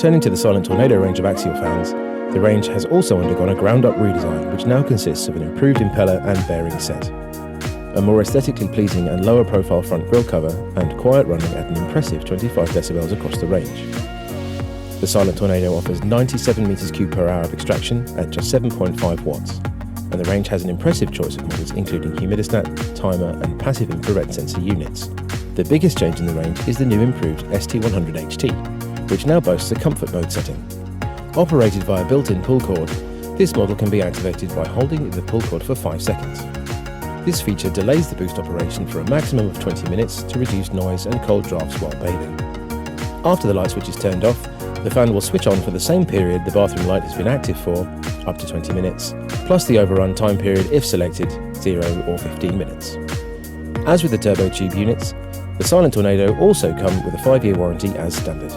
Turning to the Silent Tornado range of axial fans, the range has also undergone a ground-up redesign which now consists of an improved impeller and bearing set, a more aesthetically pleasing and lower profile front grille cover, and quiet running at an impressive 25 decibels across the range. The Silent Tornado offers 97 meters cubed per hour of extraction at just 7.5 watts, and the range has an impressive choice of models including humidistat, timer and passive infrared sensor units. The biggest change in the range is the new improved ST100HT, which now boasts a comfort mode setting. Operated via built-in pull cord, this model can be activated by holding the pull cord for 5 seconds. This feature delays the boost operation for a maximum of 20 minutes to reduce noise and cold drafts while bathing. After the light switch is turned off, the fan will switch on for the same period the bathroom light has been active for, up to 20 minutes, plus the overrun time period if selected, 0 or 15 minutes. As with the turbo tube units, the Silent Tornado also come with a 5-year warranty as standard.